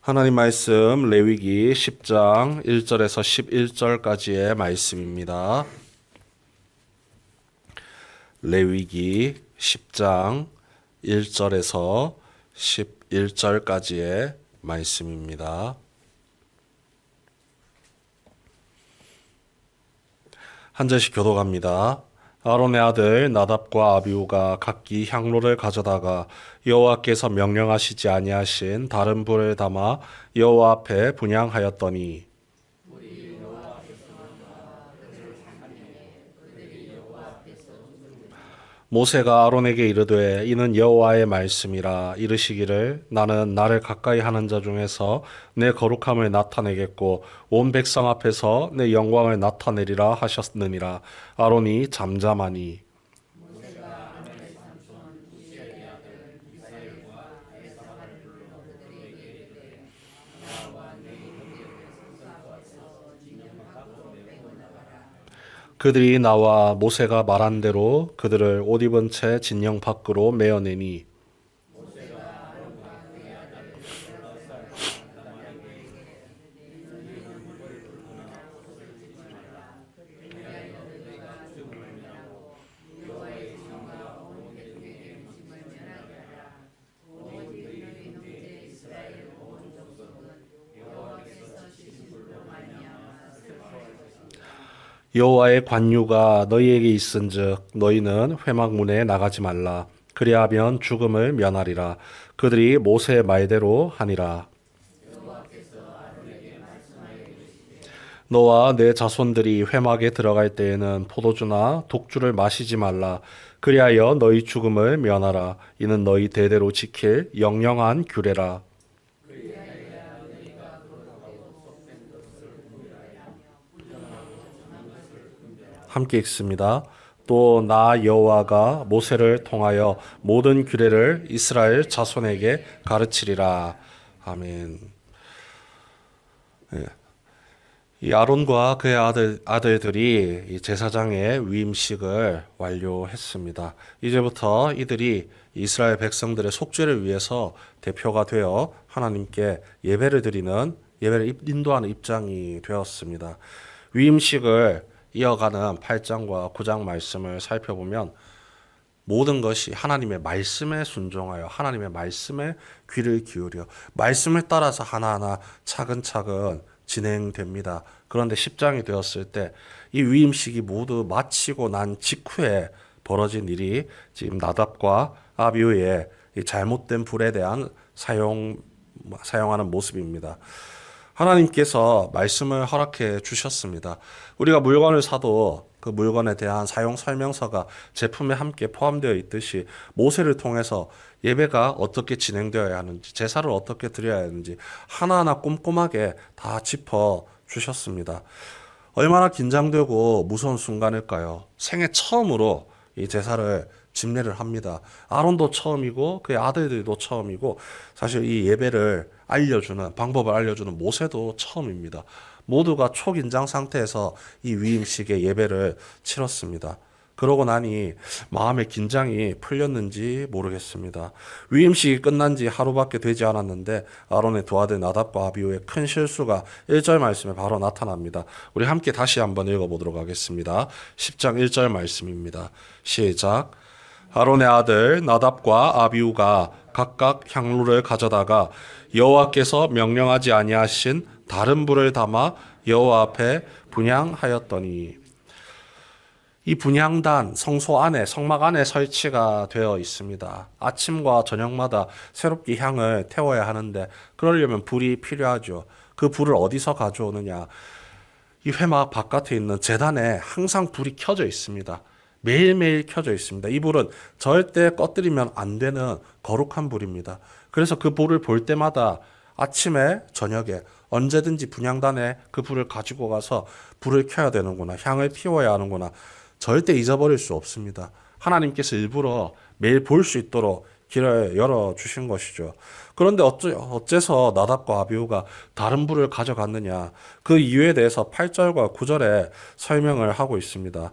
하나님 말씀 레위기 10장 1절에서 11절까지의 말씀입니다. 레위기 10장 1절에서 11절까지의 말씀입니다. 한 절씩 교독합니다. 아론의 아들 나답과 아비후가 각기 향로를 가져다가 여호와께서 명령하시지 아니하신 다른 불을 담아 여호와 앞에 분향하였더니 모세가 아론에게 이르되 이는 여호와의 말씀이라 이르시기를 나는 나를 가까이 하는 자 중에서 내 거룩함을 나타내겠고 온 백성 앞에서 내 영광을 나타내리라 하셨느니라. 아론이 잠잠하니 그들이 나와 모세가 말한 대로 그들을 옷 입은 채 진영 밖으로 메어내니 여호와의 관유가 너희에게 있은즉 너희는 회막문에 나가지 말라. 그리하면 죽음을 면하리라. 그들이 모세의 말대로 하니라. 너와 내 자손들이 회막에 들어갈 때에는 포도주나 독주를 마시지 말라. 그리하여 너희 죽음을 면하라. 이는 너희 대대로 지킬 영영한 규례라. 함께 읽습니다. 또 나 여호와가 모세를 통하여 모든 규례를 이스라엘 자손에게 가르치리라. 아멘. 예. 이 아론과 그의 아들들이 이 제사장의 위임식을 완료했습니다. 이제부터 이들이 이스라엘 백성들의 속죄를 위해서 대표가 되어 하나님께 예배를 인도하는 입장이 되었습니다. 위임식을 이어가는 8장과 9장 말씀을 살펴보면 모든 것이 하나님의 말씀에 순종하여 하나님의 말씀에 귀를 기울여 말씀을 따라서 하나하나 차근차근 진행됩니다. 그런데 10장이 되었을 때 이 위임식이 모두 마치고 난 직후에 벌어진 일이 지금 나답과 아비후의 잘못된 불에 대한 사용하는 모습입니다. 하나님께서 말씀을 허락해 주셨습니다. 우리가 물건을 사도 그 물건에 대한 사용 설명서가 제품에 함께 포함되어 있듯이 모세를 통해서 예배가 어떻게 진행되어야 하는지, 제사를 어떻게 드려야 하는지 하나하나 꼼꼼하게 다 짚어 주셨습니다. 얼마나 긴장되고 무서운 순간일까요? 생애 처음으로 이 제사를 집례를 합니다. 아론도 처음이고 그의 아들들도 처음이고 사실 이 예배를 방법을 알려주는 모세도 처음입니다. 모두가 초긴장 상태에서 이 위임식의 예배를 치렀습니다. 그러고 나니 마음의 긴장이 풀렸는지 모르겠습니다. 위임식이 끝난 지 하루밖에 되지 않았는데 아론의 두 아들 나답과 아비후의 큰 실수가 1절 말씀에 바로 나타납니다. 우리 함께 다시 한번 읽어보도록 하겠습니다. 10장 1절 말씀입니다. 시작. 아론의 아들 나답과 아비후가 각각 향로를 가져다가 여호와께서 명령하지 아니하신 다른 불을 담아 여호와 앞에 분향하였더니 이 분향단 성소 안에 성막 안에 설치가 되어 있습니다. 아침과 저녁마다 새롭게 향을 태워야 하는데 그러려면 불이 필요하죠. 그 불을 어디서 가져오느냐? 이 회막 바깥에 있는 제단에 항상 불이 켜져 있습니다. 매일매일 켜져 있습니다. 이 불은 절대 꺼뜨리면 안 되는 거룩한 불입니다. 그래서 그 불을 볼 때마다 아침에 저녁에 언제든지 분향단에 그 불을 가지고 가서 불을 켜야 되는구나. 향을 피워야 하는구나. 절대 잊어버릴 수 없습니다. 하나님께서 일부러 매일 볼 수 있도록 길을 열어주신 것이죠. 그런데 어째서 나답과 아비후가 다른 불을 가져갔느냐? 그 이유에 대해서 8절과 9절에 설명을 하고 있습니다.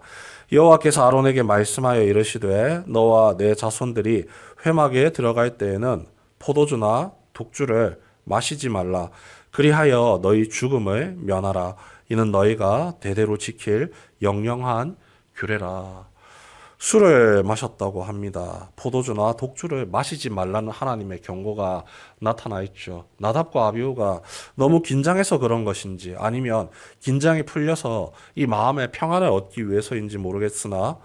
여호와께서 아론에게 말씀하여 이르시되 너와 내 자손들이 회막에 들어갈 때에는 포도주나 독주를 마시지 말라. 그리하여 너희 죽음을 면하라. 이는 너희가 대대로 지킬 영영한 규례라. 술을 마셨다고 합니다. 포도주나 독주를 마시지 말라는 하나님의 경고가 나타나 있죠. 나답과 아비후가 너무 긴장해서 그런 것인지 아니면 긴장이 풀려서 이 마음의 평안을 얻기 위해서인지 모르겠으나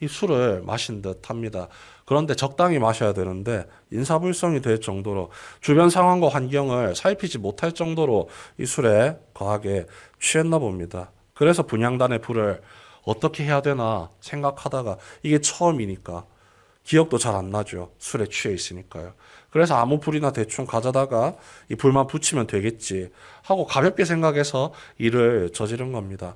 이 술을 마신 듯 합니다. 그런데 적당히 마셔야 되는데 인사불성이 될 정도로 주변 상황과 환경을 살피지 못할 정도로 이 술에 거하게 취했나 봅니다. 그래서 분향단의 불을 어떻게 해야 되나 생각하다가 이게 처음이니까 기억도 잘 안 나죠. 술에 취해 있으니까요. 그래서 아무 불이나 대충 가져다가 이 불만 붙이면 되겠지 하고 가볍게 생각해서 일을 저지른 겁니다.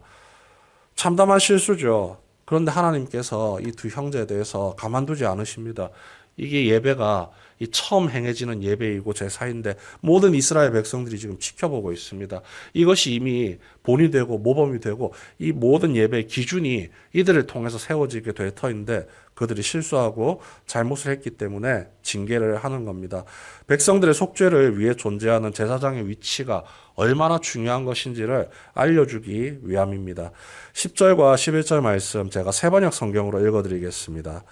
참담한 실수죠. 그런데 하나님께서 이 두 형제에 대해서 가만두지 않으십니다. 이게 예배가 이 처음 행해지는 예배이고 제사인데 모든 이스라엘 백성들이 지금 지켜보고 있습니다. 이것이 이미 본이 되고 모범이 되고 이 모든 예배의 기준이 이들을 통해서 세워지게 될 터인데 그들이 실수하고 잘못을 했기 때문에 징계를 하는 겁니다. 백성들의 속죄를 위해 존재하는 제사장의 위치가 얼마나 중요한 것인지를 알려주기 위함입니다. 10절과 11절 말씀 제가 세번역 성경으로 읽어드리겠습니다.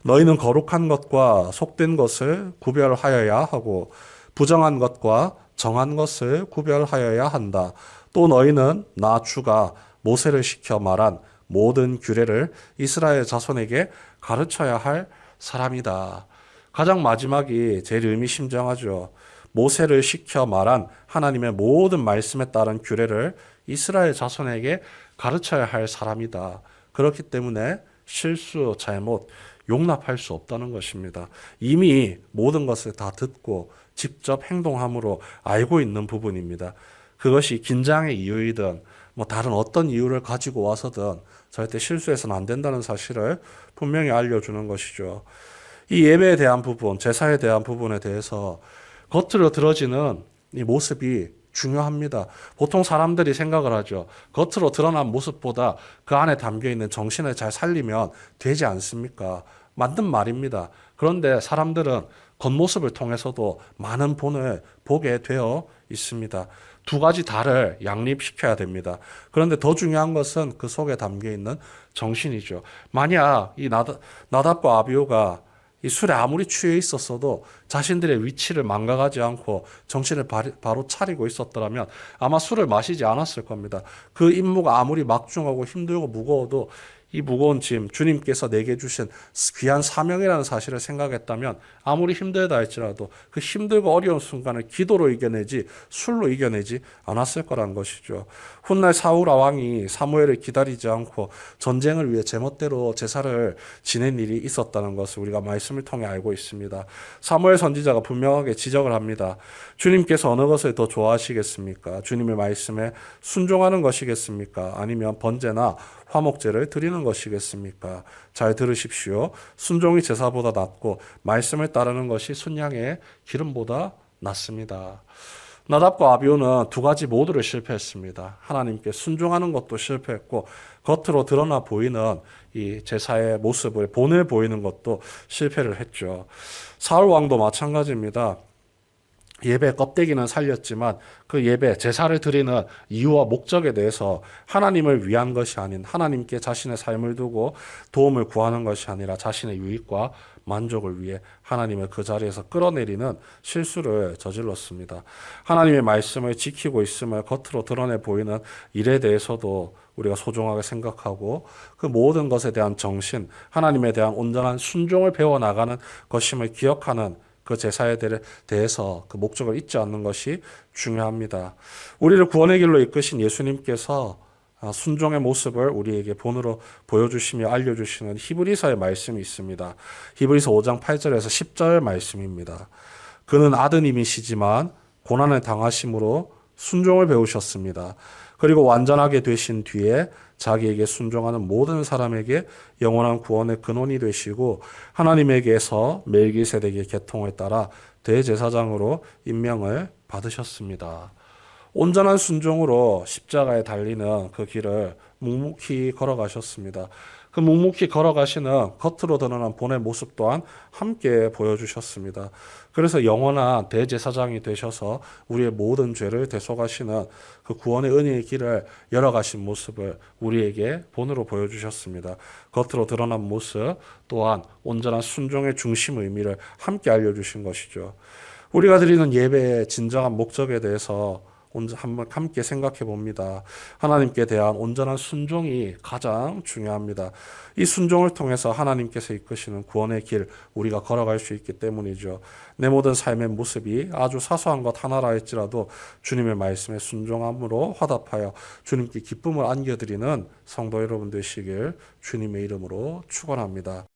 너희는 거룩한 것과 속된 것을 구별하여야 하고 부정한 것과 정한 것을 구별하여야 한다. 또 너희는 나 주가 모세를 시켜 말한 모든 규례를 이스라엘 자손에게 가르쳐야 할 사람이다. 가장 마지막이 제일 의미심장하죠. 모세를 시켜 말한 하나님의 모든 말씀에 따른 규례를 이스라엘 자손에게 가르쳐야 할 사람이다. 그렇기 때문에 실수, 잘못, 용납할 수 없다는 것입니다. 이미 모든 것을 다 듣고 직접 행동함으로 알고 있는 부분입니다. 그것이 긴장의 이유이든 뭐 다른 어떤 이유를 가지고 와서든 절대 실수해서는 안 된다는 사실을 분명히 알려주는 것이죠. 이 예배에 대한 부분, 제사에 대한 부분에 대해서 겉으로 들어지는 이 모습이 중요합니다. 보통 사람들이 생각을 하죠. 겉으로 드러난 모습보다 그 안에 담겨있는 정신을 잘 살리면 되지 않습니까? 맞는 말입니다. 그런데 사람들은 겉모습을 통해서도 많은 본을 보게 되어 있습니다. 두 가지 다를 양립시켜야 됩니다. 그런데 더 중요한 것은 그 속에 담겨있는 정신이죠. 만약 이 나답과 아비후가 이 술에 아무리 취해 있었어도 자신들의 위치를 망각하지 않고 정신을 바로 차리고 있었더라면 아마 술을 마시지 않았을 겁니다. 그 임무가 아무리 막중하고 힘들고 무거워도 이 무거운 짐, 주님께서 내게 주신 귀한 사명이라는 사실을 생각했다면 아무리 힘들다 할지라도 그 힘들고 어려운 순간을 기도로 이겨내지 술로 이겨내지 않았을 거라는 것이죠. 훗날 사울 왕이 사무엘을 기다리지 않고 전쟁을 위해 제멋대로 제사를 지낸 일이 있었다는 것을 우리가 말씀을 통해 알고 있습니다. 사무엘 선지자가 분명하게 지적을 합니다. 주님께서 어느 것을 더 좋아하시겠습니까? 주님의 말씀에 순종하는 것이겠습니까? 아니면 번제나 화목제를 드리는 것이겠습니까? 잘 들으십시오. 순종이 제사보다 낫고 말씀을 따르는 것이 순양의 기름보다 낫습니다. 나답과 아비후는 두 가지 모두를 실패했습니다. 하나님께 순종하는 것도 실패했고 겉으로 드러나 보이는 이 제사의 모습을 본을 보이는 것도 실패를 했죠. 사울 왕도 마찬가지입니다. 예배 껍데기는 살렸지만 그 예배 제사를 드리는 이유와 목적에 대해서 하나님을 위한 것이 아닌 하나님께 자신의 삶을 두고 도움을 구하는 것이 아니라 자신의 유익과 만족을 위해 하나님을 그 자리에서 끌어내리는 실수를 저질렀습니다. 하나님의 말씀을 지키고 있음을 겉으로 드러내 보이는 일에 대해서도 우리가 소중하게 생각하고 그 모든 것에 대한 정신, 하나님에 대한 온전한 순종을 배워나가는 것임을 기억하는 그 제사에 대해서 그 목적을 잊지 않는 것이 중요합니다. 우리를 구원의 길로 이끄신 예수님께서 순종의 모습을 우리에게 본으로 보여주시며 알려주시는 히브리서의 말씀이 있습니다. 히브리서 5장 8절에서 10절 말씀입니다. 그는 아드님이시지만 고난을 당하심으로 순종을 배우셨습니다. 그리고 완전하게 되신 뒤에 자기에게 순종하는 모든 사람에게 영원한 구원의 근원이 되시고 하나님에게서 멜기세덱의 계통을 따라 대제사장으로 임명을 받으셨습니다. 온전한 순종으로 십자가에 달리는 그 길을 묵묵히 걸어가셨습니다. 그 묵묵히 걸어가시는 겉으로 드러난 본의 모습 또한 함께 보여주셨습니다. 그래서 영원한 대제사장이 되셔서 우리의 모든 죄를 대속하시는 그 구원의 은혜의 길을 열어가신 모습을 우리에게 본으로 보여주셨습니다. 겉으로 드러난 모습 또한 온전한 순종의 중심 의미를 함께 알려주신 것이죠. 우리가 드리는 예배의 진정한 목적에 대해서 한번 함께 생각해 봅니다. 하나님께 대한 온전한 순종이 가장 중요합니다. 이 순종을 통해서 하나님께서 이끄시는 구원의 길 우리가 걸어갈 수 있기 때문이죠. 내 모든 삶의 모습이 아주 사소한 것 하나라 할지라도 주님의 말씀에 순종함으로 화답하여 주님께 기쁨을 안겨드리는 성도 여러분 되시길 주님의 이름으로 축원합니다.